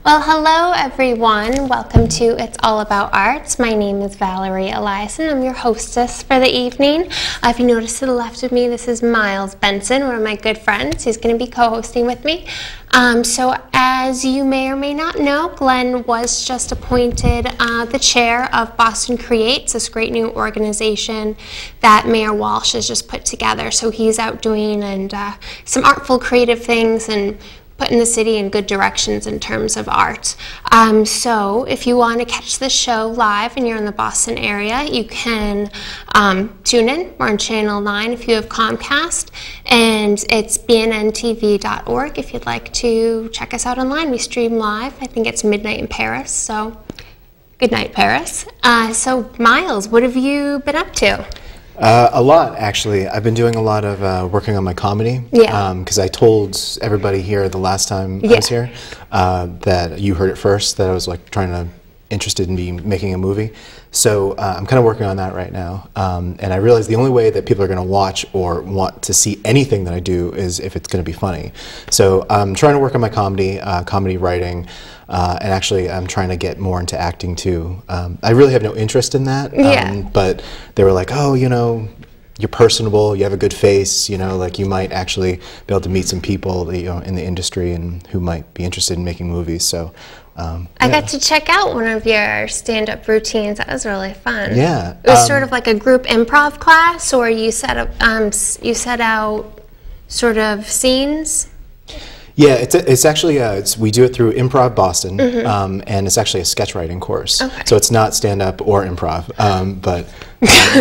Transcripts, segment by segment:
Well, hello everyone. Welcome to It's All About Arts. My name is Valerie Eliason. I'm your hostess for the evening. If you notice to the left of me, this is Miles Benson, one of my good friends. He's going to be co-hosting with me. So as you may or may not know, Glenn was just appointed the chair of Boston Creates, this great new organization that Mayor Walsh has just put together. So he's out doing some artful, creative things and putting the city in good directions in terms of art. So if you want to catch the show live and you're in the Boston area, you can tune in. We're on Channel 9 if you have Comcast, and it's bnntv.org if you'd like to check us out online. We stream live. I think it's midnight in Paris, so good night, Paris. So Miles, what have you been up to? A lot, actually. I've been doing a lot of working on my comedy. Yeah. Because I told everybody here the last time I was here that you heard it first, that I was like interested in making a movie. So I'm kind of working on that right now. And I realized the only way that people are going to watch or want to see anything that I do is if it's going to be funny. So I'm trying to work on my comedy, comedy writing, and actually I'm trying to get more into acting too. I really have no interest in that, but they were like, oh, you know, you're personable, you have a good face, you know, like you might actually be able to meet some people, you know, in the industry and who might be interested in making movies. So I got to check out one of your stand-up routines. That was really fun. Yeah. It was sort of like a group improv class, or you set out sort of scenes. Yeah, it's actually we do it through Improv Boston, and it's actually a sketch writing course. Okay. So it's not stand-up or improv, but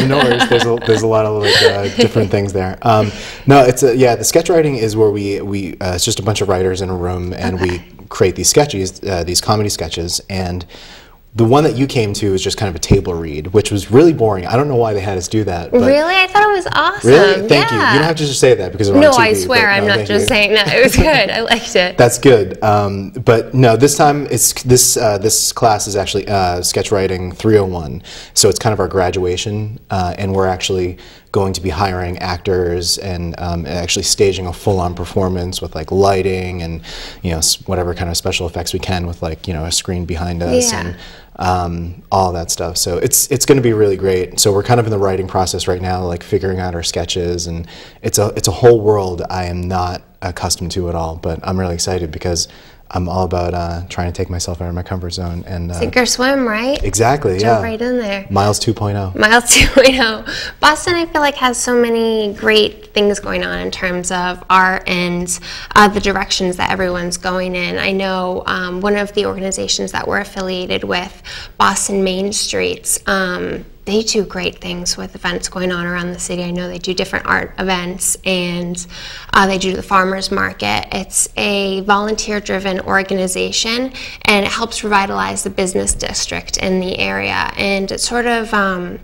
no worries. There's a lot of like, different things there. No, it's the sketch writing is where we it's just a bunch of writers in a room, and we create these sketches, these comedy sketches, and the one that you came to was just kind of a table read, which was really boring. I don't know why they had us do that. But really? I thought it was awesome. Really? Thank you. You don't have to just say that because we're on TV. No, I swear, I'm not just saying that. It was good. I liked it. That's good. But no, this time this class is actually sketch writing 301. So it's kind of our graduation, and we're actually going to be hiring actors and actually staging a full-on performance with like lighting and whatever kind of special effects we can with like a screen behind us and all that stuff. So it's going to be really great. So we're kind of in the writing process right now, like figuring out our sketches, and it's a whole world I am not accustomed to at all. But I'm really excited because I'm all about trying to take myself out of my comfort zone and sink or swim, right? Exactly. Jump right in there. Miles 2.0. Miles 2.0. Boston, I feel like, has so many great things going on in terms of art and the directions that everyone's going in. I know one of the organizations that we're affiliated with, Boston Main Streets, they do great things with events going on around the city. I know they do different art events, and they do the farmers market. It's a volunteer-driven organization, and it helps revitalize the business district in the area. And it sort of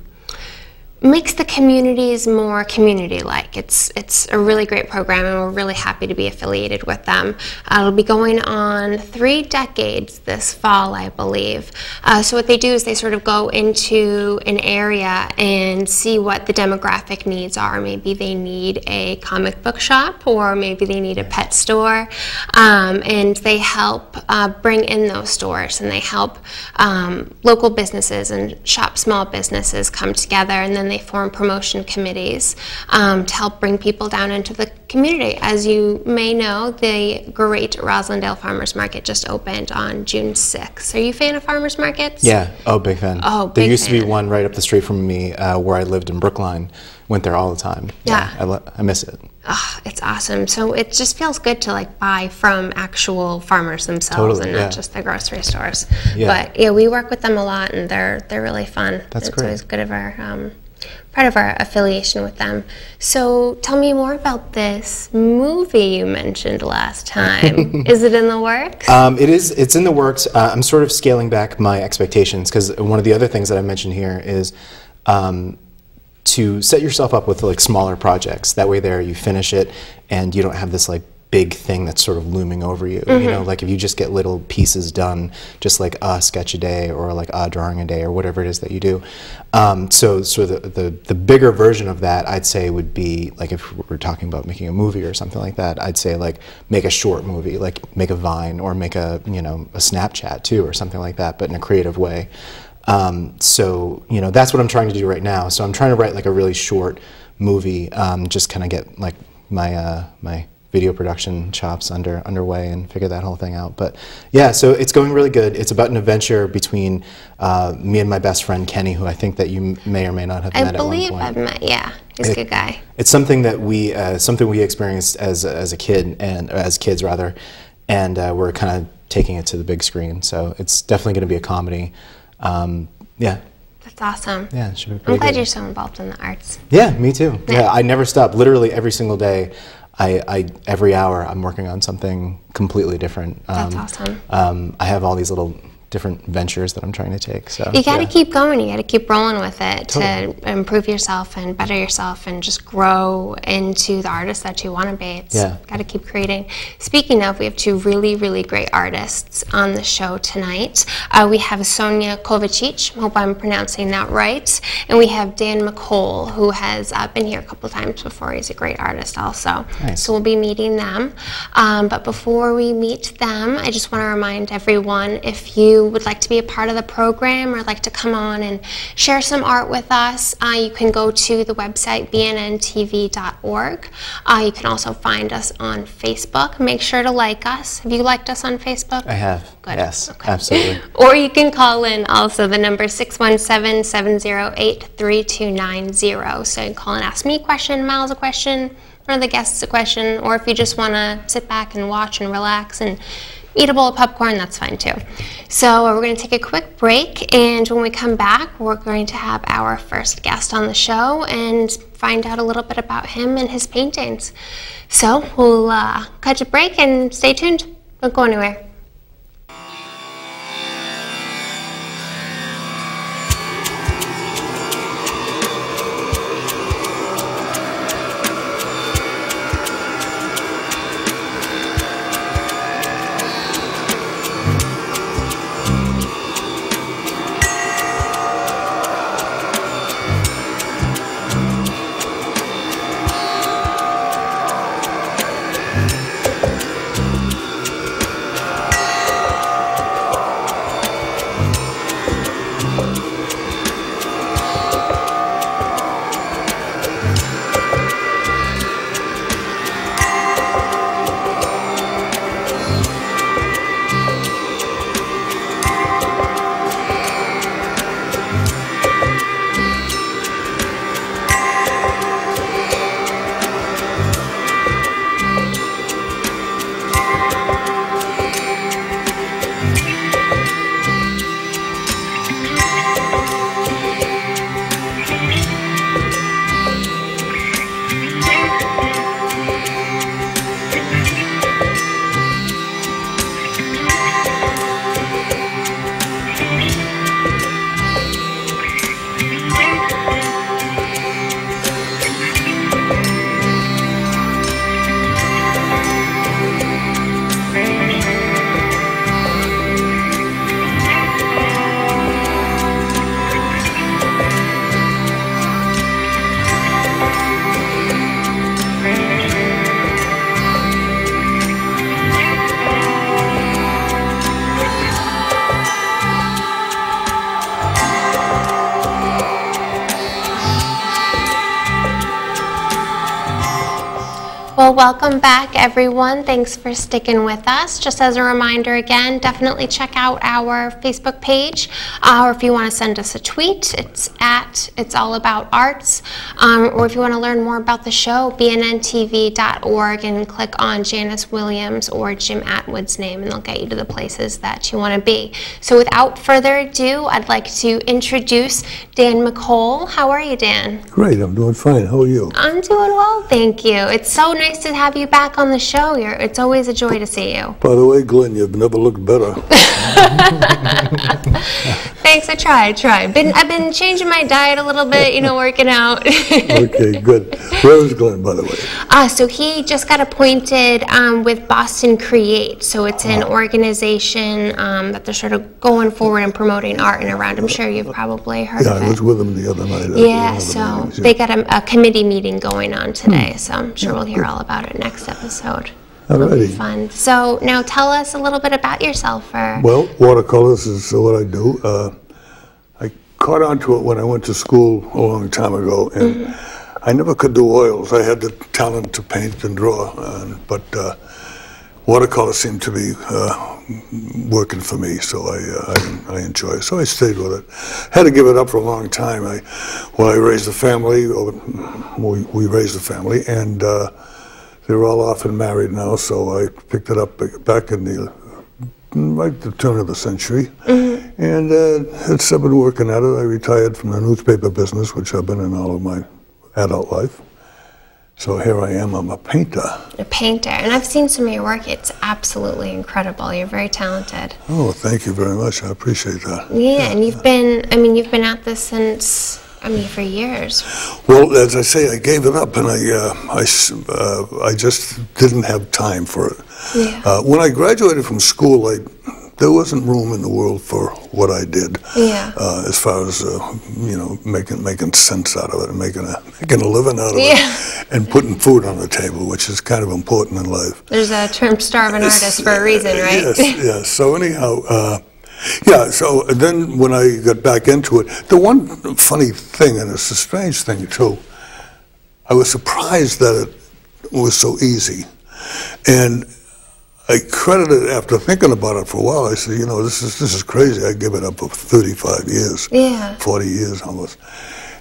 makes the communities more community-like. It's a really great program, and we're really happy to be affiliated with them. It'll be going on 3 decades this fall, I believe. So what they do is they sort of go into an area and see what the demographic needs are. Maybe they need a comic book shop, or maybe they need a pet store, and they help bring in those stores, and they help local businesses and small businesses come together, and then they form promotion committees to help bring people down into the community. As you may know, the great Roslindale Farmers Market just opened on June 6th. Are you a fan of farmers markets? Yeah, big fan. Oh, big fan. There used to be one right up the street from me where I lived in Brookline. Went there all the time. Yeah. I miss it. Oh, it's awesome. So it just feels good to like buy from actual farmers themselves and not just the grocery stores. Yeah. But yeah, we work with them a lot, and they're really fun. That's great. It's always good of our part of our affiliation with them. So tell me more about this movie you mentioned last time. Is it in the works? It is. It's in the works. I'm sort of scaling back my expectations, because one of the other things that I mentioned here is to set yourself up with like smaller projects. That way there you finish it and you don't have this like big thing that's sort of looming over you. You know, like if you just get little pieces done, just like a sketch a day or like a drawing a day or whatever it is that you do. So the bigger version of that, I'd say, would be like if we're talking about making a movie or something like that, I'd say like make a short movie, like make a Vine or make a, you know, a Snapchat too or something like that, but in a creative way. So, you know, that's what I'm trying to do right now. So I'm trying to write like a really short movie, just kind of get like my my video production chops underway and figure that whole thing out. But yeah, so it's going really good. It's about an adventure between me and my best friend Kenny, who I think that you may or may not have met at one point. I believe I've met. Yeah, he's a good guy. It's something that we experienced as a kid, and as kids rather, and we're kind of taking it to the big screen. So it's definitely going to be a comedy. Yeah. That's awesome. Yeah, it should be pretty I'm glad good. you're so involved in the arts. Yeah, me too. Yeah, I never stop. Literally every single day, every hour, I'm working on something completely different. That's awesome. I have all these little different ventures that I'm trying to take. So you got to keep going. You got to keep rolling with it Totally. to improve yourself and better yourself and just grow into the artist that you want to be. It's got to keep creating. Speaking of, we have two really, really great artists on the show tonight. We have Sonya Kovacic. I hope I'm pronouncing that right. And we have Dan McCole, who has been here a couple of times before. He's a great artist also. Nice. So we'll be meeting them. But before we meet them, I just want to remind everyone, if you would like to be a part of the program or like to come on and share some art with us, you can go to the website bnntv.org. You can also find us on Facebook. Make sure to like us. Have you liked us on Facebook? I have. Good. Yes, Okay. absolutely. Or you can call in also. The number 617-708-3290. So you can call and ask me a question, Miles a question, one of the guests a question, or if you just want to sit back and watch and relax and eat a bowl of popcorn, that's fine too. So we're going to take a quick break, and when we come back, we're going to have our first guest on the show and find out a little bit about him and his paintings. So we'll cut a break and stay tuned. Don't go anywhere. Well, welcome back, everyone. Thanks for sticking with us. Just as a reminder again, definitely check out our Facebook page, or if you want to send us a tweet, it's at It's All About Arts, or if you want to learn more about the show, bnntv.org, and click on Janice Williams or Jim Atwood's name, and they'll get you to the places that you want to be. So without further ado, I'd like to introduce Dan McCole. How are you, Dan? Great, I'm doing fine. How are you? I'm doing well, thank you. It's so nice nice to have you back on the show. It's always a joy to see you. By the way, Glenn, you've never looked better. Thanks, I try. I've been changing my diet a little bit, you know, working out. Okay, good. Where is Glenn, by the way? So he just got appointed with Boston Create. So it's an organization that they're sort of going forward and promoting art and around. I'm sure you've probably heard of it. Yeah, I was with him the other night. Yeah, so they got a committee meeting going on today, so I'm sure we'll hear all about it next episode. It'll be fun. So now tell us a little bit about yourself. Well, watercolors is what I do. I caught on to it when I went to school a long time ago, and I never could do oils. I had the talent to paint and draw, but watercolor seemed to be working for me, so I enjoy it. So I stayed with it. Had to give it up for a long time. When I raised a family, we raised a family, and they're all off and married now, so I picked it up back in the turn of the century, and I've been working at it. I retired from the newspaper business, which I've been in all of my adult life. So here I am, I'm a painter. A painter, and I've seen some of your work. It's absolutely incredible. You're very talented. Oh, thank you very much. I appreciate that. Yeah, and you've been at this since, for years. Well, as I say, I gave it up, and I just didn't have time for it. Yeah. When I graduated from school, there wasn't room in the world for what I did. Yeah. As far as making sense out of it and making a living out of it, and putting food on the table, which is kind of important in life. There's a term "starving artist" for a reason, right? Yes. So anyhow. So then when I got back into it, the one funny thing, and it's a strange thing too, I was surprised that it was so easy. And I credited it, after thinking about it for a while, I said, this is crazy. I gave it up for 35 years, 40 years almost.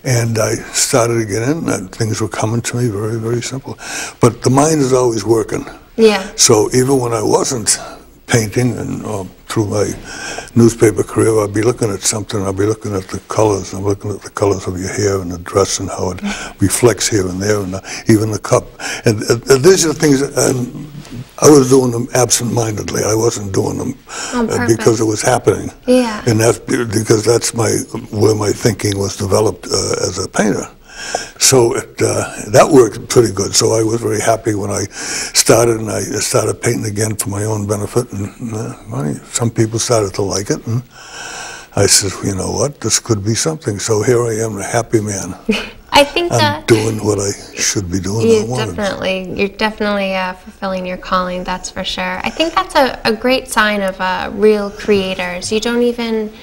And I started to get in, and things were coming to me very, very simple. But the mind is always working. Yeah. So even when I wasn't painting, and through my newspaper career, I'd be looking at something, I'd be looking at the colors, I'm looking at the colors of your hair and the dress and how it reflects here and there, and even the cup. And these are the things, I was doing them absent-mindedly. I wasn't doing them because it was happening. Yeah. And that's because that's where my thinking was developed as a painter. So that worked pretty good. So I was very happy when I started, and I started painting again for my own benefit. And some people started to like it, and I said, you know what, this could be something. So here I am, a happy man. I think I'm doing what I should be doing. You're definitely fulfilling your calling. That's for sure. I think that's a great sign of real creators. You don't even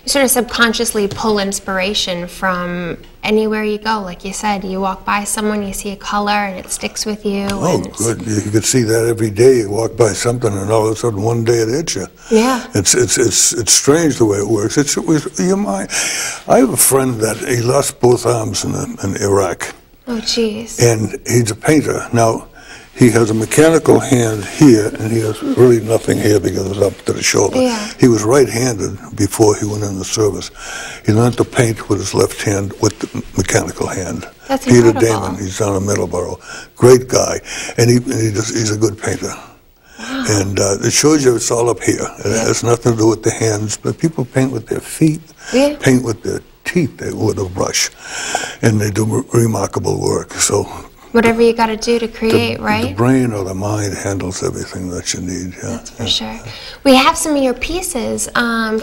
sort of subconsciously pull inspiration from anywhere you go. Like you said, you walk by someone, you see a color, and it sticks with you. Oh, good. You could see that every day. You walk by something, and all of a sudden, one day it hits you. Yeah. It's strange the way it works. It was your mind. I have a friend that he lost both arms in Iraq. Oh, jeez. And he's a painter. Now, he has a mechanical hand here, and he has really nothing here because it's up to the shoulder. Yeah. He was right-handed before he went in the service. He learned to paint with his left hand with the mechanical hand. That's Peter incredible. Damon, he's down in Middleborough. Great guy, and he's a good painter. Wow. And it shows you it's all up here. It has nothing to do with the hands, but people paint with their feet, paint with their teeth with a brush, and they do remarkable work. So whatever you got to do to create, right? The brain or the mind handles everything that you need. Yeah. That's for sure. We have some of your pieces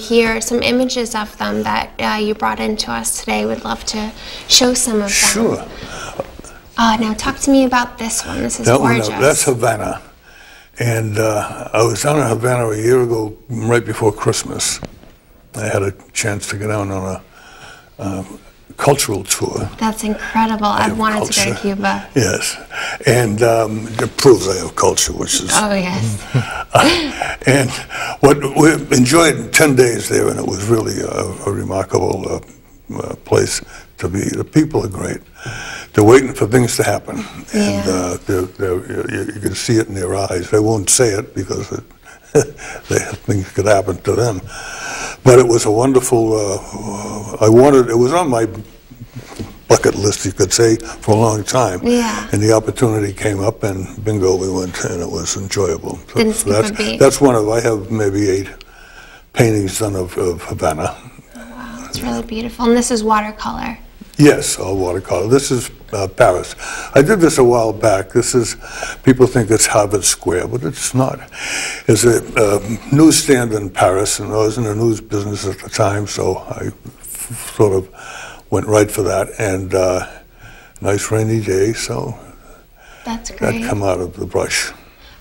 here, some images of them that you brought into us today. We'd love to show some of them. Sure. Now talk to me about this one. This is gorgeous. That's Havana. And I was down in Havana a year ago, right before Christmas. I had a chance to get down on a cultural tour. That's incredible. I've wanted to go to Cuba. Yes, and it proves I have culture, which is... Oh, yes. And we enjoyed 10 days there, and it was really a remarkable place to be. The people are great. They're waiting for things to happen, and you can see it in their eyes. They won't say it because things could happen to them. But it was a wonderful, it was on my bucket list, you could say, for a long time. Yeah. And the opportunity came up, and bingo, we went, and it was enjoyable. So that's one of, I have maybe 8 paintings done of Havana. Oh, wow, it's really beautiful. And this is watercolor. Yes, all watercolor. This is Paris. I did this a while back. This is, people think it's Harvard Square, but it's not. It's a newsstand in Paris, and I was in the news business at the time, so I sort of went right for that. And nice rainy day, so that's great. That come out of the brush.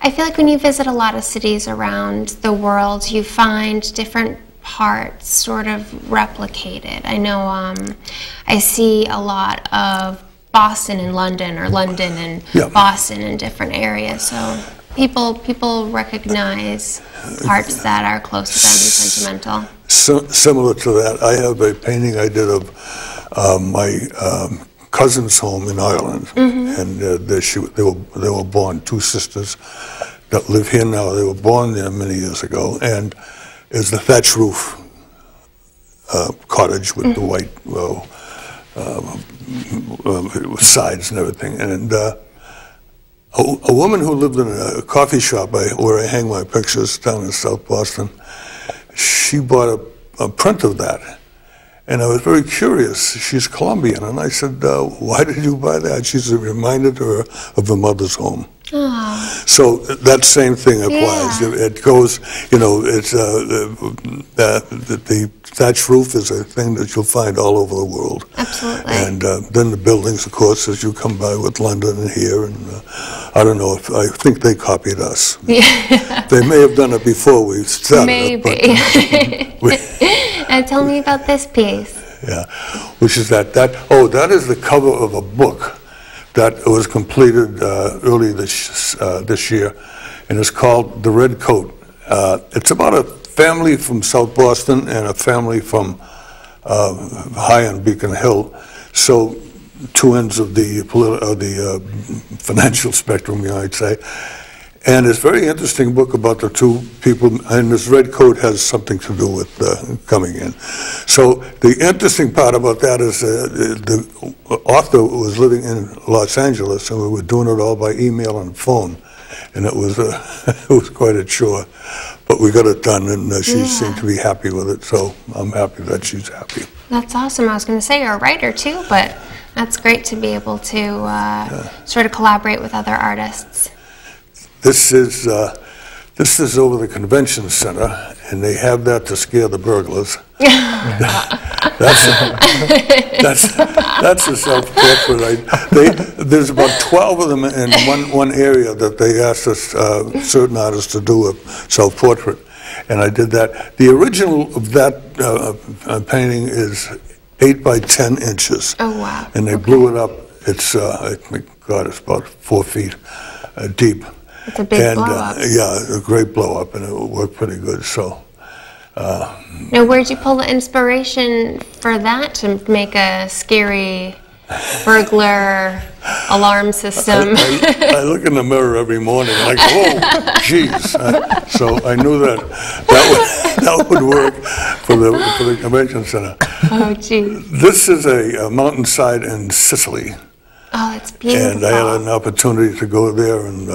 I feel like when you visit a lot of cities around the world, you find different parts sort of replicated. I know I see a lot of Boston and London, or London and Boston in different areas. So people recognize parts that are close to them and sentimental. Similar to that, I have a painting I did of my cousin's home in Ireland, and they were born 2 sisters that live here now. They were born there many years ago, and is the thatch roof cottage with the white sides and everything. And a woman who lived in a coffee shop where I hang my pictures down in South Boston, she bought a print of that. And I was very curious. She's Colombian, and I said, why did you buy that? She said, it reminded her of her mother's home. Oh. So that same thing applies. Yeah. It goes, you know, it's the thatch roof is a thing that you'll find all over the world. Absolutely. And then the buildings, of course, as you come by with London and here, and I don't know, I think they copied us. Yeah. They may have done it before we started. Maybe. And tell me about this piece. Yeah, which is that is the cover of a book that was completed early this year, and it's called The Red Coat. It's about a family from South Boston and a family from high on Beacon Hill. So 2 ends of the financial spectrum, you might say. And it's a very interesting book about the 2 people, and this red coat has something to do with coming in. So the interesting part about that is the author was living in Los Angeles, and we were doing it all by email and phone, and it was it was quite a chore, but we got it done, and she seemed to be happy with it. So I'm happy that she's happy. That's awesome. I was going to say you're a writer too, but that's great to be able to sort of collaborate with other artists. This is over the convention center, and they have that to scare the burglars. That's a self-portrait. There's about 12 of them in one area that they asked us, certain artists, to do a self-portrait, and I did that. The original of that painting is 8 by 10 inches. Oh wow! And they blew it up. It's God, it's about 4 feet deep. It's a big blow up. Yeah, a great blow up, and it worked pretty good. So. Now, where'd you pull the inspiration for that to make a scary burglar alarm system? I look in the mirror every morning and I go, oh, geez. So I knew that would work for the convention center. Oh, geez. This is a mountainside in Sicily. Oh, it's beautiful. And I had an opportunity to go there and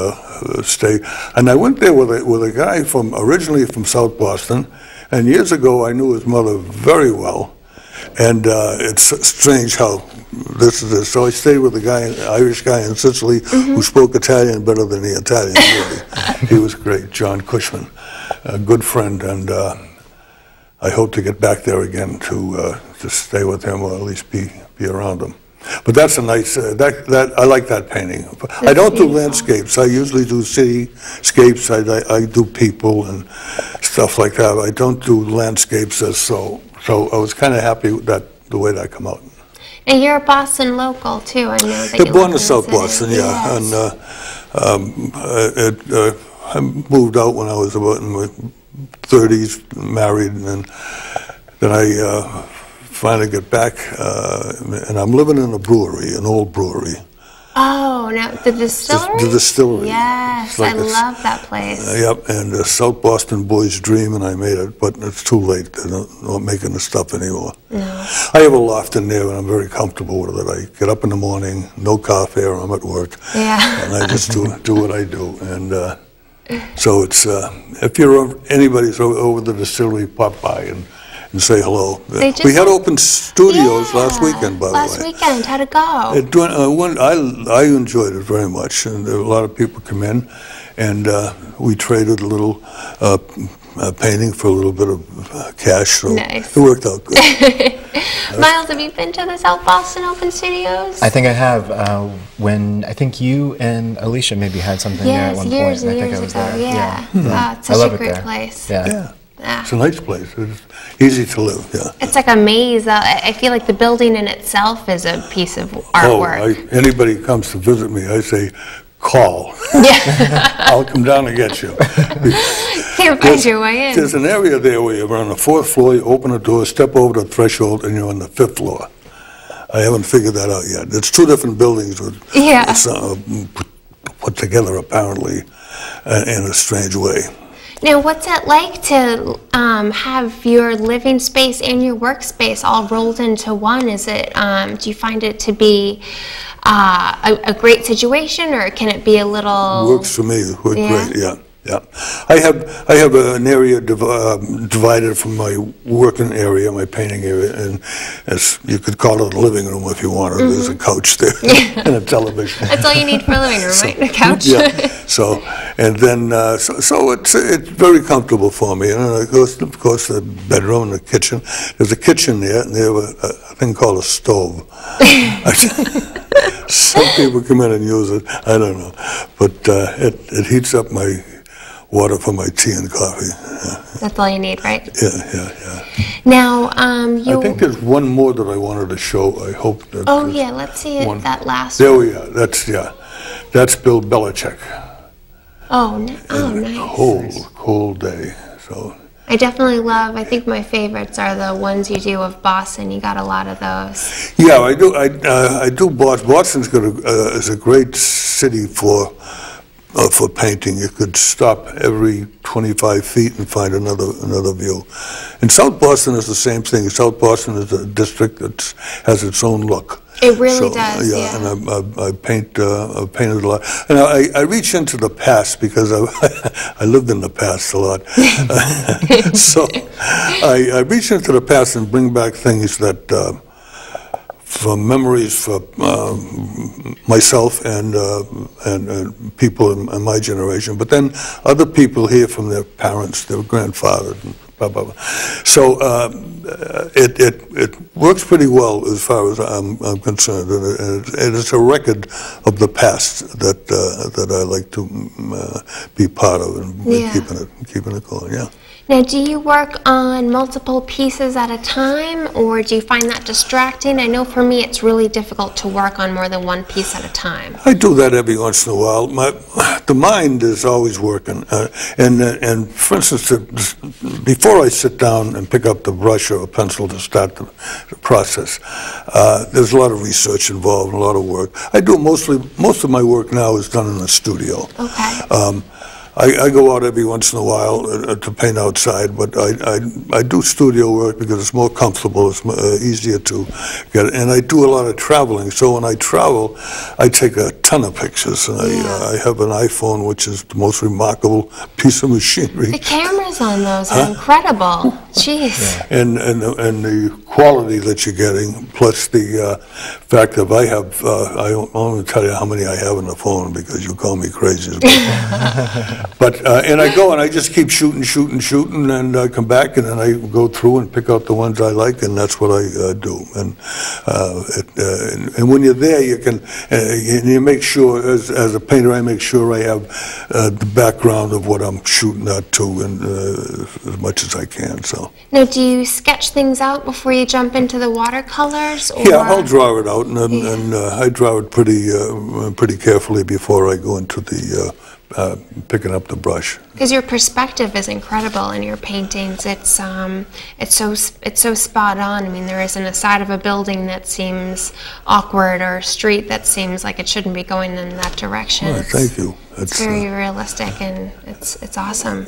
stay. And I went there with a guy originally from South Boston. And years ago, I knew his mother very well. And it's strange how this is this. So I stayed with an Irish guy in Sicily who spoke Italian better than the Italian, really. He was great, John Cushman, a good friend. And I hope to get back there again to stay with him, or at least be around him. But that's a nice, I like that painting. I don't do landscapes. I usually do cityscapes. I do people and stuff like that. I don't do landscapes so I was kind of happy with the way that come out. And you're a Boston local too, I know that you're born in South Boston, yeah. Yes. And I moved out when I was about in my 30s, married, and then I finally get back, and I'm living in a brewery, an old brewery. Oh, now the distillery? The distillery. Yes, Like I love that place. Yep, and South Boston Boy's Dream, and I made it, but it's too late. They're not making the stuff anymore. No. I have a loft in there, and I'm very comfortable with it. I get up in the morning, no coffee, or I'm at work, Yeah. and I just do what I do. And so it's if anybody's over the distillery, pop by and say hello. We had open studios last weekend, by the way. Last weekend, how'd it go? I enjoyed it very much, and a lot of people come in, and we traded a little painting for a little bit of cash, so nice. It worked out good. Miles, have you been to the South Boston Open Studios? I think I have. When I think you and Alicia maybe had something there at one years point. and I think I years was ago. there. Yeah. It's I such love a it great there. place. Yeah. Yeah. It's a nice place. It's easy to live, yeah. It's like a maze. I feel like the building in itself is a piece of artwork. Anybody who comes to visit me, I say, call. Yeah. I'll come down and get you. Can't find your way in. There's an area there where you're on the 4th floor, you open a door, step over the threshold, and you're on the 5th floor. I haven't figured that out yet. It's 2 different buildings with put together, apparently, in a strange way. Now, what's it like to have your living space and your workspace all rolled into one? Is it? Do you find it to be a great situation, or can it be a little? Works for me. Great. Yeah. Yeah, I have an area divided from my working area, my painting area, and as you could call it a living room if you wanted. Mm-hmm. There's a couch there and a television. That's all you need for a living room, right? A couch. Yeah. So, and then so it's very comfortable for me. And of course, the bedroom and the kitchen. There's a kitchen there, and they have a thing called a stove. Some people come in and use it. I don't know, but it heats up my water for my tea and coffee. Yeah. That's all you need, right? Yeah. Now, I think there's one more that I wanted to show. I hope that. Oh yeah, let's see that last there one. There we are. That's Bill Belichick. Oh, nice. Cold day. So. I definitely love. I think my favorites are the ones you do of Boston. You got a lot of those. Yeah, I do. I do. Boston's is a great city for painting. You could stop every 25 feet and find another view. And South Boston is the same thing. South Boston is a district that has its own look. It really does. Yeah. And I painted a lot. And I reach into the past because I lived in the past a lot. So I reach into the past and bring back things that. From memories for myself and people in my generation, but then other people hear from their parents, their grandfathers, and blah blah blah. So it works pretty well as far as I'm concerned, and it's a record of the past that I like to be part of and keeping it going. Yeah. Now, do you work on multiple pieces at a time, or do you find that distracting? I know for me it's really difficult to work on more than one piece at a time. I do that every once in a while. The mind is always working. And for instance, before I sit down and pick up the brush or a pencil to start the process, there's a lot of research involved, a lot of work. I do most of my work now is done in the studio. Okay. I go out every once in a while to paint outside, but I do studio work because it's more comfortable, it's easier to get, and I do a lot of traveling. So when I travel, I take a ton of pictures, and I have an iPhone, which is the most remarkable piece of machinery. The cameras on those are incredible. Jeez. Yeah. And the quality that you're getting, plus the fact that I don't want to tell you how many I have on the phone because you call me crazy. But and I go and I just keep shooting, and I come back and then I go through and pick out the ones I like, and that's what I do. And when you're there, you can you make sure, as a painter, I make sure I have the background of what I'm shooting at too, and as much as I can. So. Now, do you sketch things out before you jump into the watercolors? Or? Yeah, I'll draw it out, and I draw it pretty carefully before I go into the picking up the brush. Because your perspective is incredible in your paintings. It's so spot on. I mean, there isn't a side of a building that seems awkward or a street that seems like it shouldn't be going in that direction. Right, thank you. It's very realistic, and it's awesome.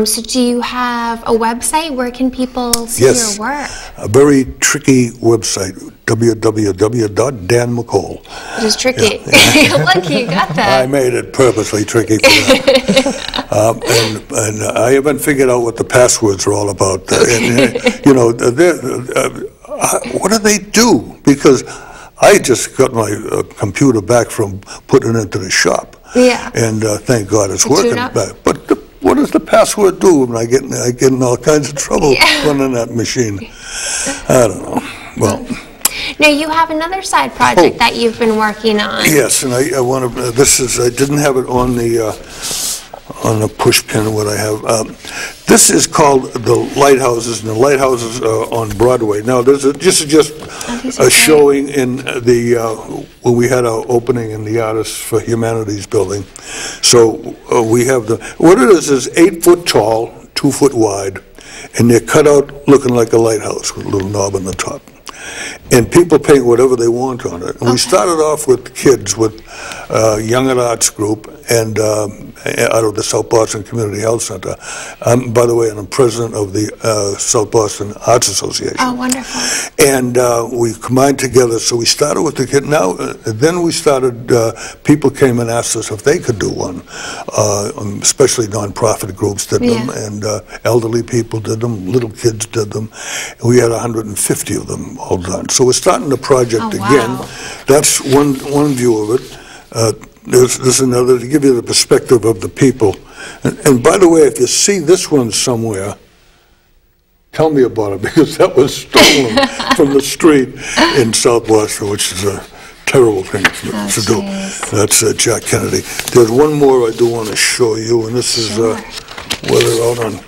So do you have a website? Where can people see your work? A very tricky website, www.danmccole. It is tricky. Yeah. Lucky you got that. I made it purposely tricky for that. And I haven't figured out what the passwords are all about. And, you know, what do they do? Because I just got my computer back from putting it into the shop. Yeah. And thank God it's working back. But what does the password do when I get in all kinds of trouble running that machine? I don't know. Well. Now you have another side project that you've been working on. Yes, and I want to. This is. I didn't have it on the push pin. What I have. This is called the Lighthouses, and the Lighthouses on Broadway. Now, this is just a showing in the when we had our opening in the Artists for Humanities building. So we have what it is 8 foot tall, 2 foot wide, and they're cut out looking like a lighthouse with a little knob on the top. And people paint whatever they want on it. And we started off with kids, with Young at Arts group, and out of the South Boston Community Health Center. By the way, I'm president of the South Boston Arts Association. Oh, wonderful. And we combined together, so we started with the kid. Now, then we started, people came and asked us if they could do one, especially nonprofit groups did them, and elderly people did them, little kids did them. And we had 150 of them all done. So we're starting the project again. That's one view of it. There's another, to give you the perspective of the people. And by the way, if you see this one somewhere, tell me about it, because that was stolen from the street in South Boston, which is a terrible thing to do. That's Jack Kennedy. There's one more I do want to show you, and this is where they're out on.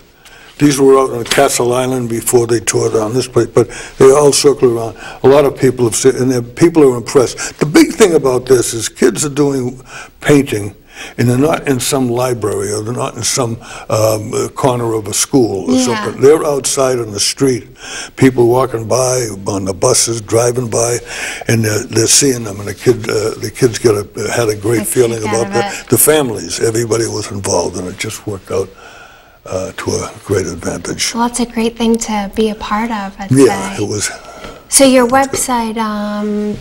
These were out on Castle Island before they tore down this place, but they all circle around. A lot of people have seen, and people are impressed. The big thing about this is kids are doing painting, and they're not in some library, or they're not in some corner of a school or something. They're outside on the street. People walking by, on the buses, driving by, and they're seeing them, and the kids had a great feeling about that. The families, everybody was involved, and it just worked out to a great advantage. Well, that's a great thing to be a part of, I'd say. It was. So your website,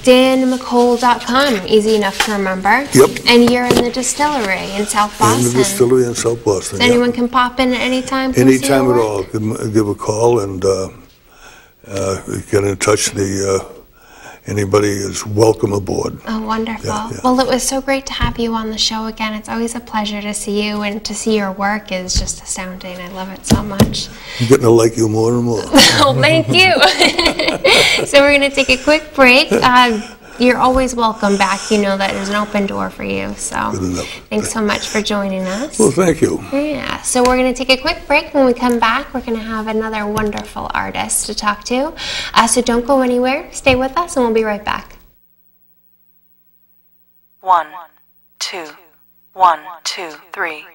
danmccole.com, easy enough to remember. Yep. And you're in the distillery in South Boston. In the distillery in South Boston, So anyone can pop in at any time? Anytime at all. Give a call and get in touch. Anybody is welcome aboard. Oh, wonderful. Well, it was so great to have you on the show again. It's always a pleasure to see you, and to see your work is just astounding. I love it so much. I'm getting to like you more and more. Oh, thank you. So we're going to take a quick break. You're always welcome back. You know that there's an open door for you. So thanks so much for joining us. Well, thank you. Yeah. So we're going to take a quick break. When we come back, we're going to have another wonderful artist to talk to. So don't go anywhere. Stay with us, and we'll be right back. 1, 2, 1, 2, 3.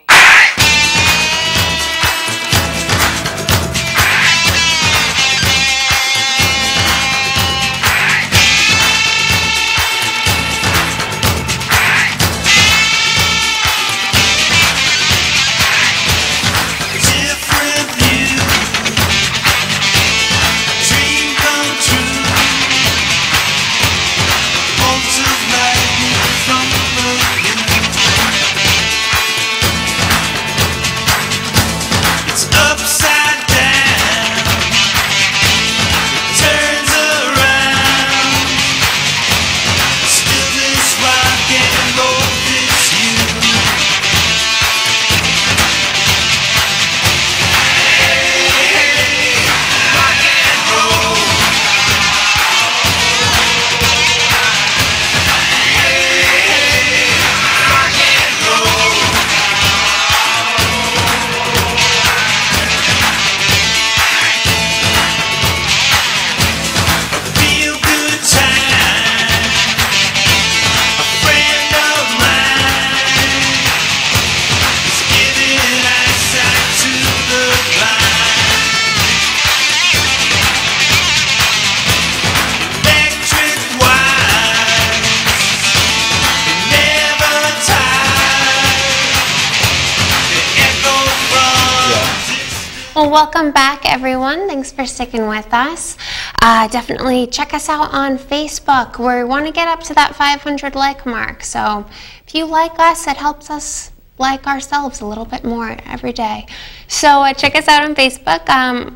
welcome back, everyone. Thanks for sticking with us. Definitely check us out on Facebook. We want to get up to that 500 like mark. So if you like us, it helps us like ourselves a little bit more every day. So check us out on Facebook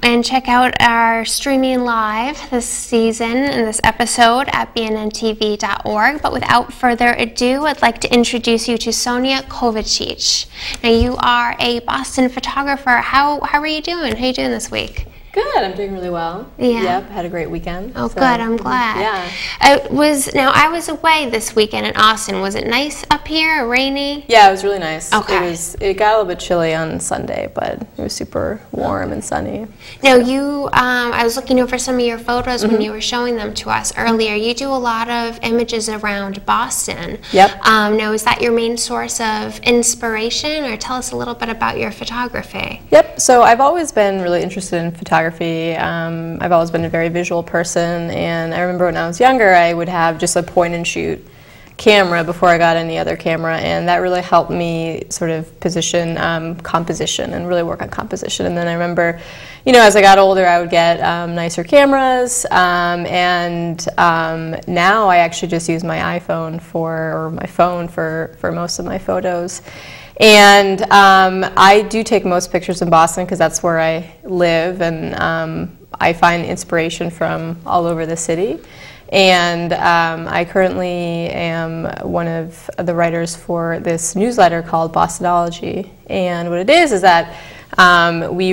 and check out our streaming live this season and this episode at bnntv.org. But without further ado, I'd like to introduce you to Sonya Kovacic. Now, you are a Boston photographer. How are you doing? How are you doing this week? Good, I'm doing really well. Yeah. Yep, had a great weekend. Oh, so, good, I'm glad. Yeah. I was away this weekend in Austin. Was it nice up here or rainy? Yeah, it was really nice. Okay. It got a little bit chilly on Sunday, but it was super warm and sunny. Now, I was looking over some of your photos when you were showing them to us earlier. You do a lot of images around Boston. Yep. Now, is that your main source of inspiration, or tell us a little bit about your photography? Yep, so I've always been really interested in photography. I've always been a very visual person, and I remember when I was younger I would have just a point and shoot camera before I got any other camera, and that really helped me sort of position composition and really work on composition. And then I remember, as I got older I would get nicer cameras, and now I actually just use my iPhone or my phone for most of my photos. And I do take most pictures in Boston because that's where I live, and I find inspiration from all over the city. And I currently am one of the writers for this newsletter called Bostonology. And what it is that we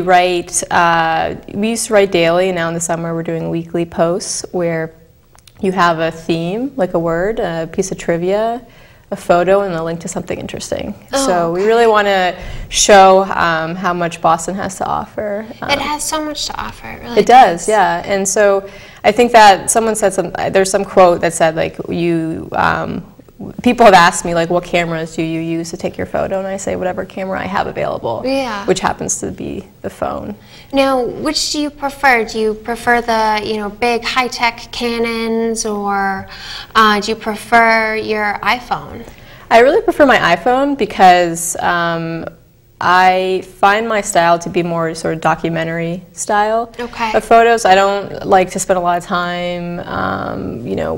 used to write daily, and now in the summer we're doing weekly posts where you have a theme, like a word, a piece of trivia, a photo, and a link to something interesting. So we really want to show how much Boston has to offer. It has so much to offer. It really does, yeah. And so I think that someone said there's some quote that said, like, people have asked me, like, what cameras do you use to take your photo? And I say, whatever camera I have available, which happens to be the phone. Now, which do you prefer? Do you prefer the, big high-tech Canons, or do you prefer your iPhone? I really prefer my iPhone because I find my style to be more sort of documentary style of photos. I don't like to spend a lot of time,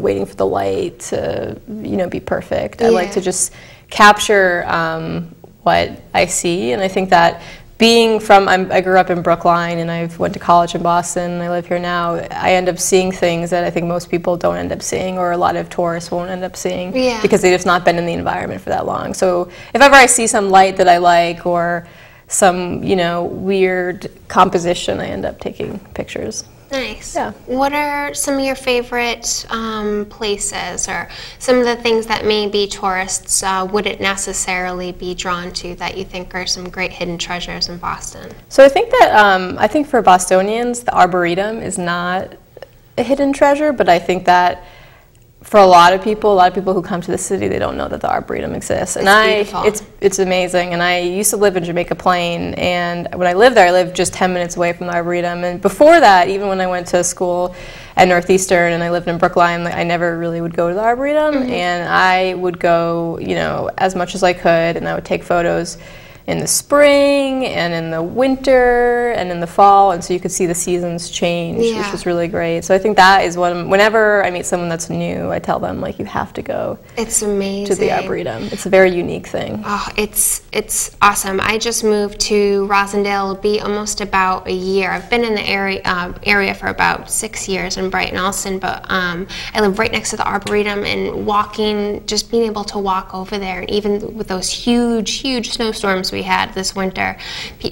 waiting for the light to, be perfect. I like to just capture what I see, and I think that I grew up in Brookline, and I went to college in Boston, and I live here now. I end up seeing things that I think most people don't end up seeing, or a lot of tourists won't end up seeing, because they've just not been in the environment for that long. So if ever I see some light that I like, or some, weird composition, I end up taking pictures. Nice. Yeah. What are some of your favorite places, or some of the things that maybe tourists wouldn't necessarily be drawn to, that you think are some great hidden treasures in Boston? So I think that for Bostonians, the Arboretum is not a hidden treasure, but I think that for a lot of people who come to the city, they don't know that the Arboretum exists. And it's amazing. And I used to live in Jamaica Plain, and when I lived there, I lived just 10 minutes away from the Arboretum. And before that, even when I went to school at Northeastern and I lived in Brookline, I never really would go to the Arboretum. And I would go, as much as I could, and I would take photos in the spring and in the winter and in the fall, and so you could see the seasons change, which was really great. So I think that is whenever I meet someone that's new, I tell them, like, you have to go. It's amazing. To the Arboretum. It's a very unique thing. Oh, it's awesome. I just moved to Rosendale. It'll be almost about a year. I've been in the area for about 6 years in Brighton, Allston, but I live right next to the Arboretum, and just being able to walk over there, and even with those huge snowstorms we had this winter,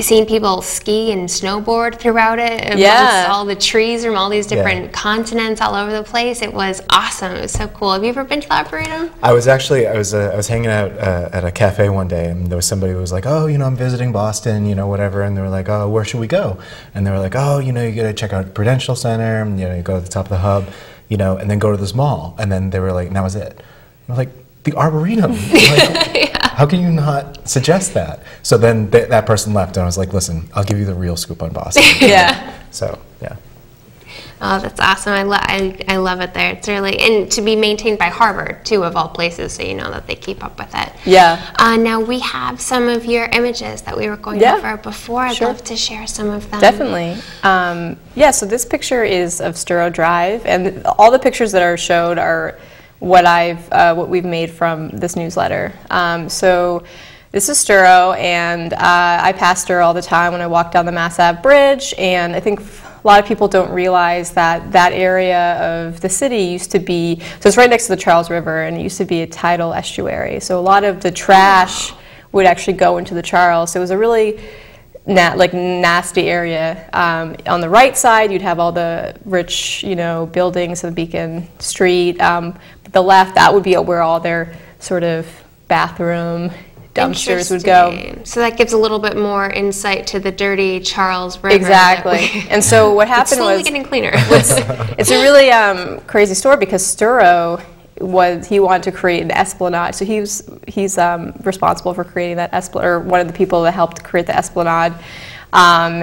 seeing people ski and snowboard throughout it, amongst all the trees from all these different continents all over the place. It was awesome. It was so cool. Have you ever been to the Arboretum? I was hanging out at a cafe one day, and there was somebody who was like, oh, I'm visiting Boston, whatever, and they were like, oh, where should we go? And they were like, oh, you gotta check out Prudential Center, and, you go to the top of the hub, and then go to this mall. And then they were like, and that was it. I was like, the Arboretum. How can you not suggest that? So then that person left, and I was like, listen, I'll give you the real scoop on Boston. Yeah. So, yeah. Oh, that's awesome. I love it there. It's really, and to be maintained by Harvard, too, of all places, so you know that they keep up with it. Yeah. Now, we have some of your images that we were going over before. I'd love to share some of them. Definitely. Yeah, so this picture is of Sturo Drive, and all the pictures that are showed are what we've made from this newsletter. So this is Sturo, and I pass Sturo all the time when I walk down the Mass Ave Bridge, and I think a lot of people don't realize that that area of the city used to be, so it's right next to the Charles River, and it used to be a tidal estuary. So a lot of the trash would actually go into the Charles. So it was a really nasty area. On the right side, you'd have all the rich, buildings of Beacon Street. The left, that would be where all their sort of bathroom dumpsters would go. So that gives a little bit more insight to the dirty Charles River. Exactly. And so what happened was, slowly getting cleaner. It's a really crazy story, because Sturo he wanted to create an esplanade. So he's responsible for creating that esplanade, or one of the people that helped create the esplanade,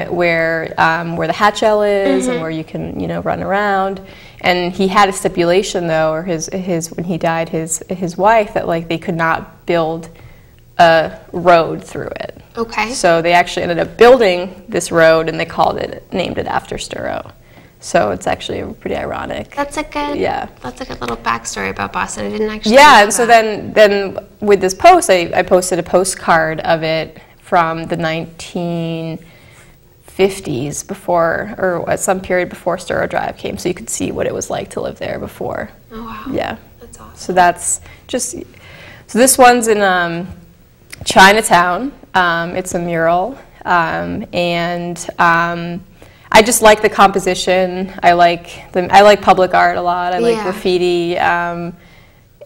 where the hat shell is, and where you can run around. And he had a stipulation, though, or his when he died, his wife, that they could not build a road through it. Okay. So they actually ended up building this road, and they named it after Sturo. So it's actually pretty ironic. That's a good little backstory about Boston. I didn't actually know and so then with this post, I posted a postcard of it from the 1950s, or at some period before Sturo Drive came, so you could see what it was like to live there before. Oh, wow. Yeah. That's awesome. So that's just, so this one's in Chinatown. It's a mural, and I just like the composition. I like public art a lot. I like graffiti, and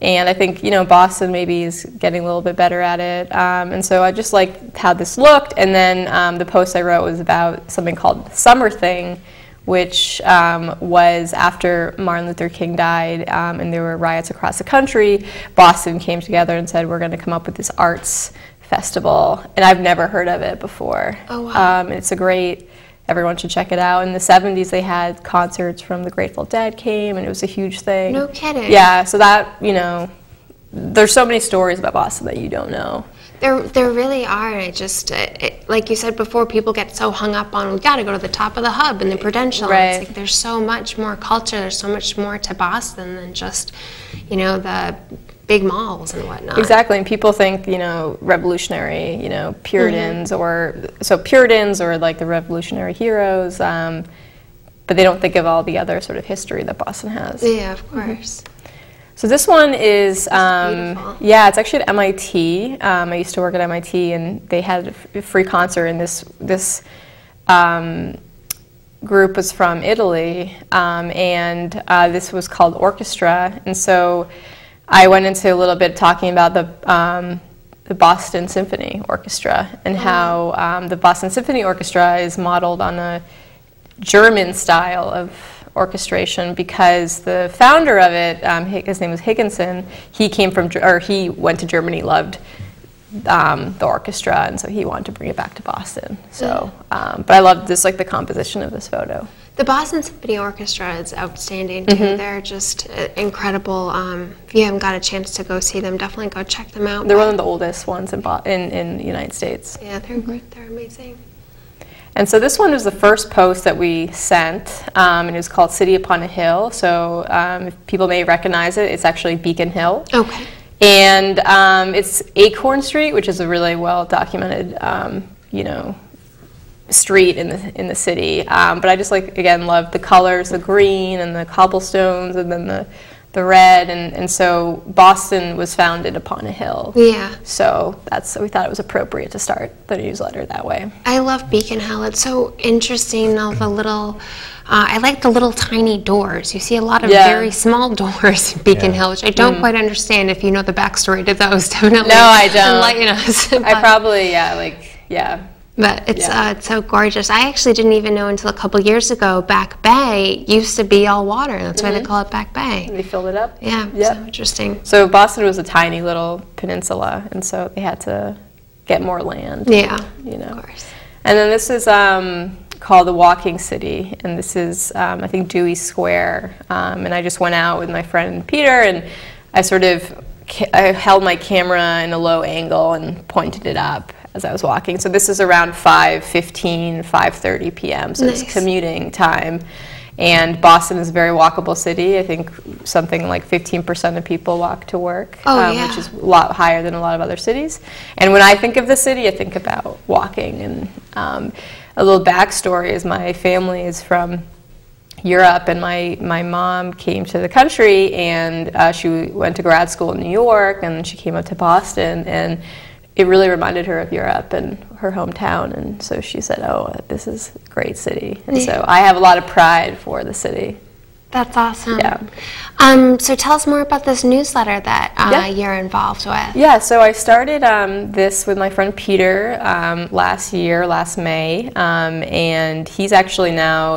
I think Boston maybe is getting a little bit better at it. And so I just liked how this looked. And then the post I wrote was about something called Summer Thing, which was after Martin Luther King died, and there were riots across the country. Boston came together and said, we're going to come up with this arts festival, and I've never heard of it before. Oh, wow. It's a great. Everyone should check it out. In the 70s, they had concerts from the Grateful Dead came, and it was a huge thing. No kidding. Yeah, so that, there's so many stories about Boston that you don't know. There really are. I just, like you said before, people get so hung up on, we got to go to the top of the hub and the Prudential. Right. It's like there's so much more culture, there's so much more to Boston than just, the big malls and whatnot. Exactly, and people think, revolutionary, Puritans, Puritans or like the revolutionary heroes, but they don't think of all the other sort of history that Boston has. Yeah, of course. So this one is, beautiful. Yeah, it's actually at MIT. I used to work at MIT, and they had a free concert, and this group was from Italy, and this was called Orchestra, and so I went into a little bit talking about the Boston Symphony Orchestra, and how the Boston Symphony Orchestra is modeled on a German style of orchestration, because the founder of it, his name was Higginson, he went to Germany, loved the orchestra, and so he wanted to bring it back to Boston. So, but I love this, the composition of this photo. The Boston Symphony Orchestra is outstanding too. They're just incredible. If you haven't got a chance to go see them, definitely go check them out. They're one of the oldest ones in the United States. Yeah, they're great. They're amazing. And so this one was the first post that we sent, and it was called City Upon a Hill. So if people may recognize it, it's actually Beacon Hill. Okay. And it's Acorn Street, which is a really well documented, street in the city. But I just love the colors, the green and the cobblestones, and then the red, and so Boston was founded upon a hill. Yeah. So we thought it was appropriate to start the newsletter that way. I love Beacon Hill. It's so interesting, all the little, I like the little tiny doors. You see a lot of very small doors in Beacon Hill, which I don't quite understand. If you know the backstory to those, definitely. No, I don't. Enlighten us. I probably, But it's so gorgeous. I actually didn't even know until a couple years ago, Back Bay used to be all water. That's why they call it Back Bay. They filled it up? Yeah, so interesting. So Boston was a tiny little peninsula, and so they had to get more land. Yeah, Of course. And then this is called The Walking City, and this is, I think, Dewey Square. And I just went out with my friend Peter, and I held my camera in a low angle and pointed it up as I was walking. So this is around 5:15, 5:30 p.m., so it's commuting time. And Boston is a very walkable city. I think something like 15% of people walk to work, which is a lot higher than a lot of other cities. And when I think of the city, I think about walking. And a little backstory is my family is from Europe, and my mom came to the country, and she went to grad school in New York, and she came up to Boston, and it really reminded her of Europe and her hometown, and so she said, "Oh, this is a great city." And so I have a lot of pride for the city. That's awesome. Yeah. So tell us more about this newsletter that you're involved with. Yeah, so I started this with my friend Peter last May, and he's actually now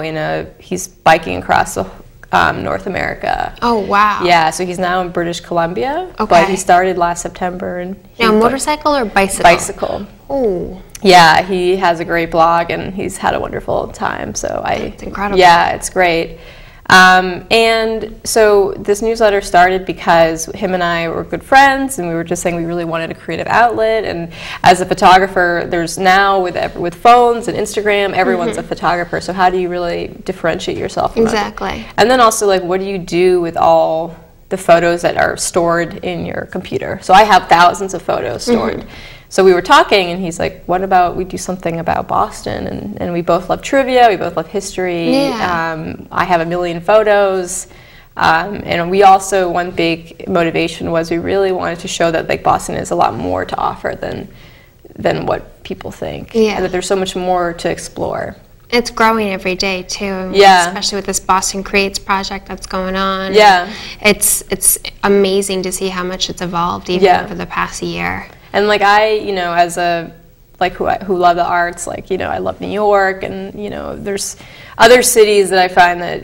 he's biking across North America. Oh, wow. Yeah, so he's now in British Columbia, Okay. but he started last September. And now, motorcycle or bicycle? Bicycle. Oh. Yeah, he has a great blog, and he's had a wonderful time. So That's incredible. Yeah, it's great. And so this newsletter started because him and I were good friends, and we were just saying we really wanted a creative outlet. And as a photographer, there's now with phones and Instagram, everyone's a photographer. So how do you really differentiate yourself from Exactly. others? And then also, like, what do you do with all the photos that are stored in your computer? So I have thousands of photos stored. So we were talking, and he's like, what about we do something about Boston? And we both love trivia, we both love history. Yeah. I have a million photos. And we also, one big motivation was we really wanted to show that, like, Boston has a lot more to offer than what people think. Yeah. And that there's so much more to explore. It's growing every day too. Yeah. Especially with this Boston Creates project that's going on. Yeah. It's amazing to see how much it's evolved even over the past year. And like as a who love the arts, like, I love New York, and there's other cities that I find that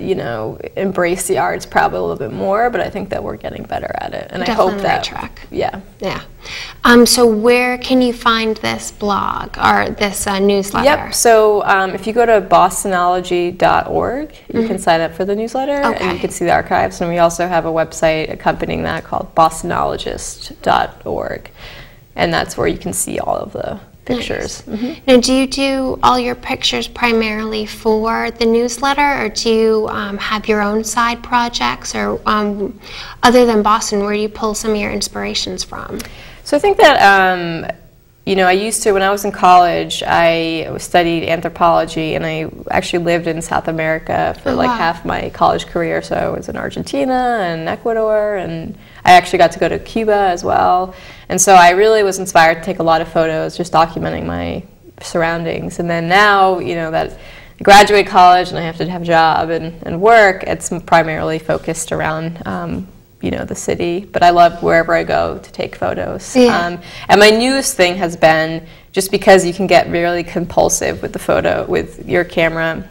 embrace the arts probably a little bit more, but I think that we're getting better at it, and Definitely I hope that right track. Yeah. So where can you find this blog or this newsletter? Yep. So if you go to bostonology.org, you can sign up for the newsletter, and you can see the archives. And we also have a website accompanying that called bostonologist.org, and that's where you can see all of the pictures. Nice. Now, do you do all your pictures primarily for the newsletter, or do you have your own side projects, or other than Boston, where do you pull some of your inspirations from? So I think that I used to, when I was in college, I studied anthropology, and I actually lived in South America for half my college career. So I was in Argentina and Ecuador, and I actually got to go to Cuba as well. And so I really was inspired to take a lot of photos, just documenting my surroundings. And then now, that I graduate college and I have to have a job and work, it's primarily focused around the city, but I love wherever I go to take photos. Yeah. And my newest thing has been, just because you can get really compulsive with the photo, with your camera,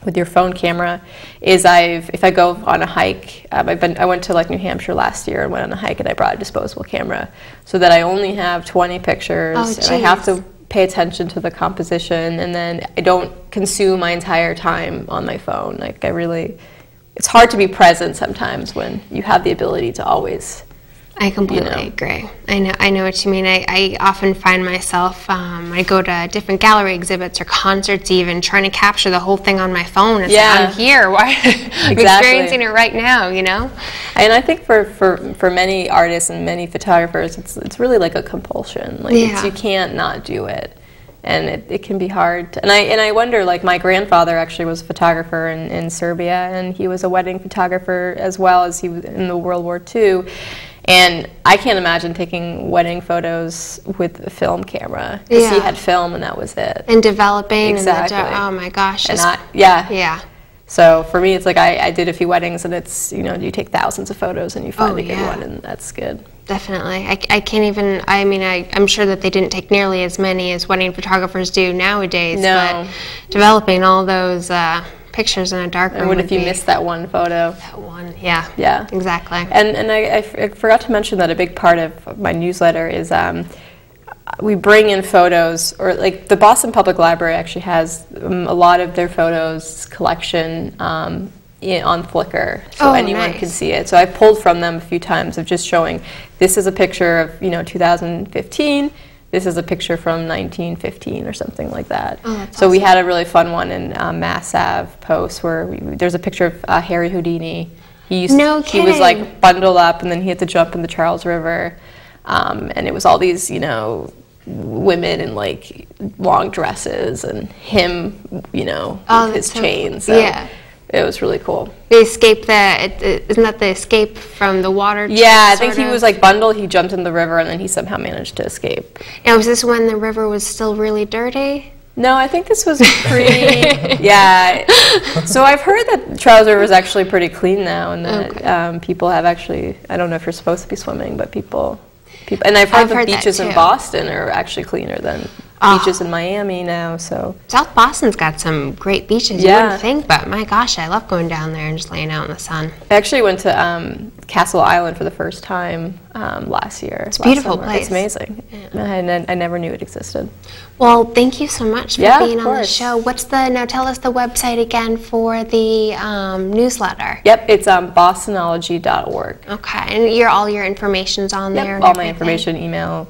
with your phone camera, is if I go on a hike, I went to New Hampshire last year and went on a hike, and I brought a disposable camera so that I only have 20 pictures, and I have to pay attention to the composition, and then I don't consume my entire time on my phone. It's hard to be present sometimes when you have the ability to always. I completely agree. I know what you mean. I often find myself, I go to different gallery exhibits or concerts even, trying to capture the whole thing on my phone. It's like, I'm here. Why? I'm experiencing it right now, And I think for many artists and many photographers, it's really like a compulsion. You can't not do it. And it can be hard. And I wonder, my grandfather actually was a photographer in Serbia, and he was a wedding photographer as well as he was in the World War II. And I can't imagine taking wedding photos with a film camera, because he had film and that was it. And developing. Exactly. And oh my gosh. Yeah. So for me, it's like I did a few weddings, and it's, you take thousands of photos and you find a good one, and that's good. Definitely. I can't even, I'm sure that they didn't take nearly as many as wedding photographers do nowadays. No. But developing all those pictures in a dark room. And what if you missed that one photo? That one, yeah. Yeah. Exactly. And I forgot to mention that a big part of my newsletter is we bring in photos, or like the Boston Public Library actually has a lot of their photos collection on Flickr, so anyone can see it. So I've pulled from them a few times of just showing, this is a picture of 2015, this is a picture from 1915 or something like that. Oh, that's so awesome. we had a really fun one in Mass Ave Post where there's a picture of Harry Houdini. He was like bundled up, and then he had to jump in the Charles River, and it was all these women in like long dresses and him with his chains. So yeah. It was really cool. They escaped isn't that the escape from the water? Yeah, I think he was like bundled, he jumped in the river, and then he somehow managed to escape. Now, was this when the river was still really dirty? No, I think this was yeah. So I've heard that Charles River is actually pretty clean now, and that people have actually, I don't know if you're supposed to be swimming, but people, and I've heard the beaches in Boston are actually cleaner than beaches in Miami now. So South Boston's got some great beaches. You wouldn't think, but my gosh, I love going down there and just laying out in the sun. I actually went to Castle Island for the first time last year. It's a beautiful place. It's amazing. Yeah. I never knew it existed. Well, thank you so much for being on the show. Now tell us the website again for the newsletter. Yep, it's bostonology.org. Okay, and all your information's on there? Yep, all my information, email.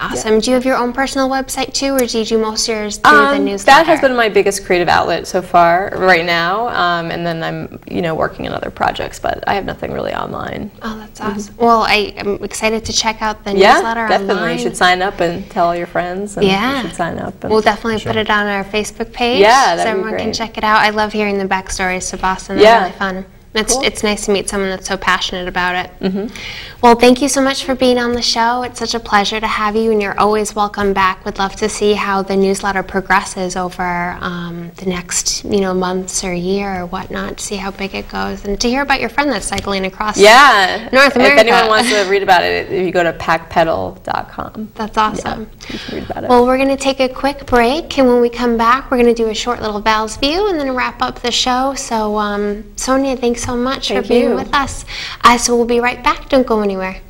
Awesome. Yeah. Do you have your own personal website too, or do you do most of yours through the newsletter? That has been my biggest creative outlet so far, right now. And then I'm, working on other projects, but I have nothing really online. Oh, that's awesome. Well, I'm excited to check out the newsletter definitely. online. You should sign up and tell all your friends. And you should sign up. And we'll definitely put it on our Facebook page. Yeah, that'd so everyone can check it out. I love hearing the backstories to Boston. They're really fun. It's nice to meet someone that's so passionate about it. Well, thank you so much for being on the show. It's such a pleasure to have you, and you're always welcome back. We'd love to see how the newsletter progresses over the next months or year or whatnot, to see how big it goes, and to hear about your friend that's cycling across North America. If anyone wants to read about it, if you go to packpedal.com. That's awesome. Yeah, you can read about it. Well, we're going to take a quick break, and when we come back, we're going to do a short little Val's View and then wrap up the show. So, Sonya, thanks so much for being with us. So we'll be right back. Don't go anywhere.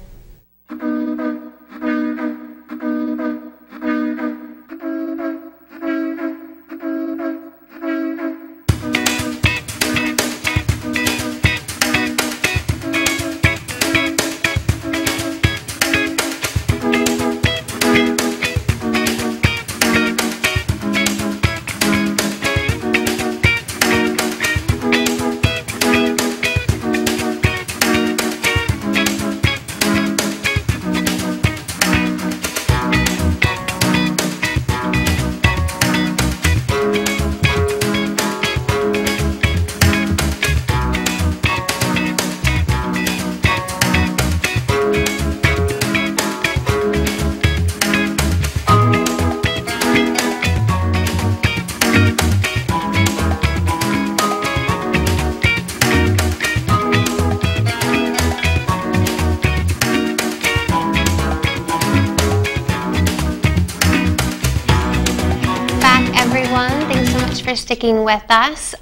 For sticking with us.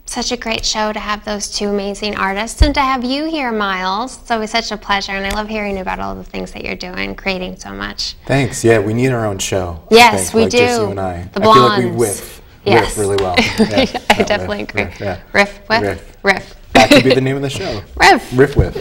Such a great show to have those two amazing artists, and to have you here, Miles. It's always such a pleasure, and I love hearing about all the things that you're doing, creating so much. Thanks. Yeah, we need our own show. Yes, we do. Just you and I. The Blondes. I feel like we riff really well. Yeah, I definitely agree. Riff. That could be the name of the show. Riff with.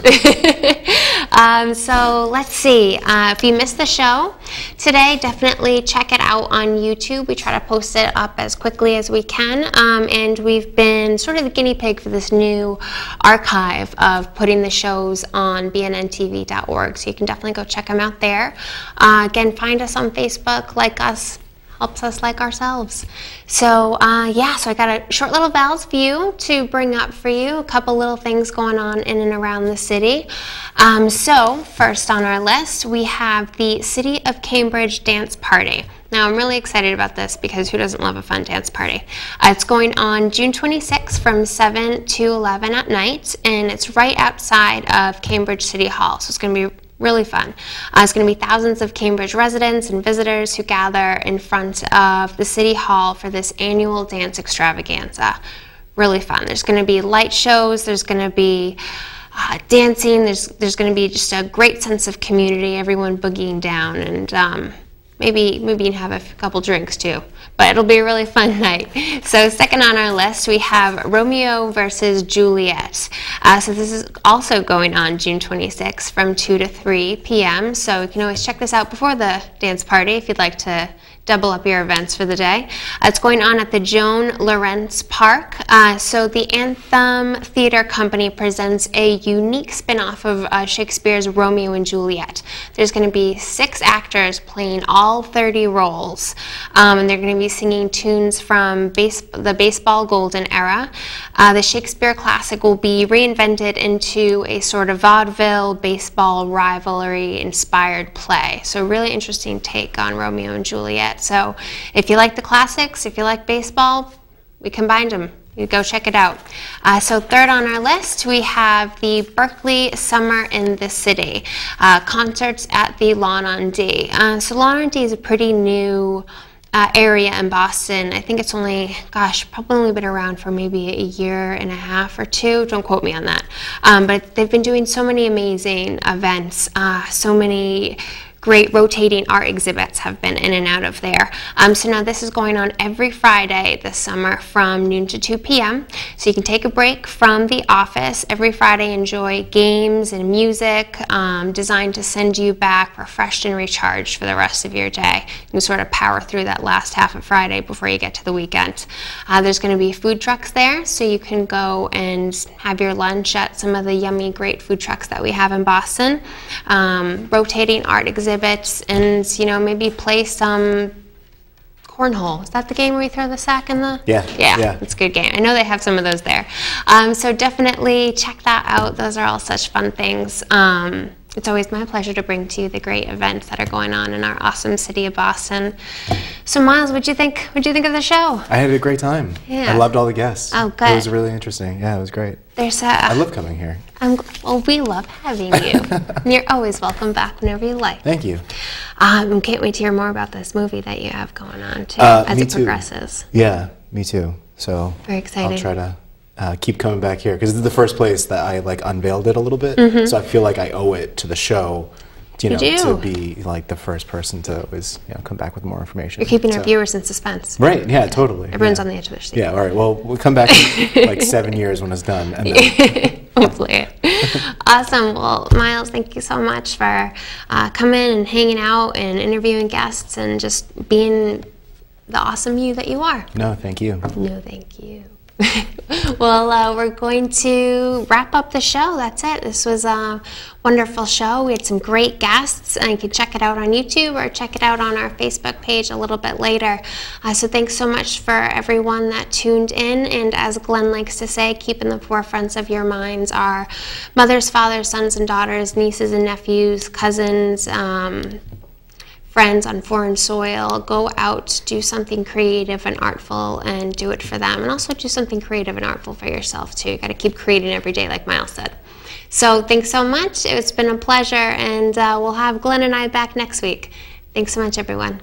So let's see. If you missed the show today, definitely check it out on YouTube. We try to post it up as quickly as we can. And we've been sort of the guinea pig for this new archive of putting the shows on bnntv.org. So you can definitely go check them out there. Again, find us on Facebook, like us. Helps us like ourselves. So so I got a short little Val's View to bring up for you. A couple little things going on in and around the city. So first on our list, we have the City of Cambridge Dance Party. Now I'm really excited about this because who doesn't love a fun dance party? It's going on June 26th from 7 to 11 at night, and it's right outside of Cambridge City Hall. So it's going to be really fun. It's going to be thousands of Cambridge residents and visitors who gather in front of the City Hall for this annual dance extravaganza. Really fun. There's going to be light shows. There's going to be dancing. There's going to be just a great sense of community, everyone boogieing down, and maybe you can have a couple drinks too. But it'll be a really fun night. So second on our list, we have Romeo versus Juliet. So this is also going on June 26th from 2 to 3 p.m. So you can always check this out before the dance party if you'd like to double up your events for the day. It's going on at the Joan Lawrence Park. So the Anthem Theater Company presents a unique spin-off of Shakespeare's Romeo and Juliet. There's going to be 6 actors playing all 30 roles, and they're going to be singing tunes from the baseball golden era. The Shakespeare classic will be reinvented into a sort of vaudeville baseball rivalry inspired play. So really interesting take on Romeo and Juliet. So if you like the classics, if you like baseball, we combined them. You go check it out. So third on our list, we have the Berkeley Summer in the City, concerts at the Lawn on D. So Lawn on D is a pretty new area in Boston. I think it's only, probably only been around for maybe a year and a half or 2. Don't quote me on that. But they've been doing so many amazing events, so many great rotating art exhibits have been in and out of there. So now this is going on every Friday this summer from noon to 2 p.m. So you can take a break from the office every Friday, enjoy games and music designed to send you back refreshed and recharged for the rest of your day. You can sort of power through that last half of Friday before you get to the weekend. There's going to be food trucks there, so you can go and have your lunch at some of the yummy, great food trucks that we have in Boston. Rotating art exhibits, and maybe play some cornhole. Is that the game where you throw the sack in the? Yeah, it's a good game. I know they have some of those there. So definitely check that out. Those are all such fun things. It's always my pleasure to bring to you the great events that are going on in our awesome city of Boston. So Miles, what'd you think? What'd you think of the show? I had a great time. Yeah. I loved all the guests. Oh, good. It was really interesting. Yeah, it was great. I love coming here. Well, we love having you. You're always welcome back whenever you like. Thank you. Can't wait to hear more about this movie that you have going on too, as it progresses. Yeah, me too. So very exciting. I'll try to keep coming back here because this is the first place that I unveiled it a little bit. So I feel like I owe it to the show, to be the first person to always come back with more information. You're keeping our viewers in suspense. Right? Yeah, totally. Everyone's on the edge of their seat. Yeah. All right. Well, we'll come back in 7 years when it's done. And then hopefully. Awesome. Well, Miles, thank you so much for coming and hanging out and interviewing guests and just being the awesome you that you are. No, thank you. No, thank you. Well, we're going to wrap up the show. That's it. This was a wonderful show. We had some great guests, and you can check it out on YouTube or check it out on our Facebook page a little bit later. So thanks so much for everyone that tuned in. And as Glenn likes to say, keep in the forefronts of your minds our mothers, fathers, sons and daughters, nieces and nephews, cousins, friends on foreign soil. Go out, do something creative and artful, and do it for them. And also do something creative and artful for yourself too. You got to keep creating every day, like Miles said. So thanks so much. It's been a pleasure, and we'll have Glenn and I back next week. Thanks so much, everyone.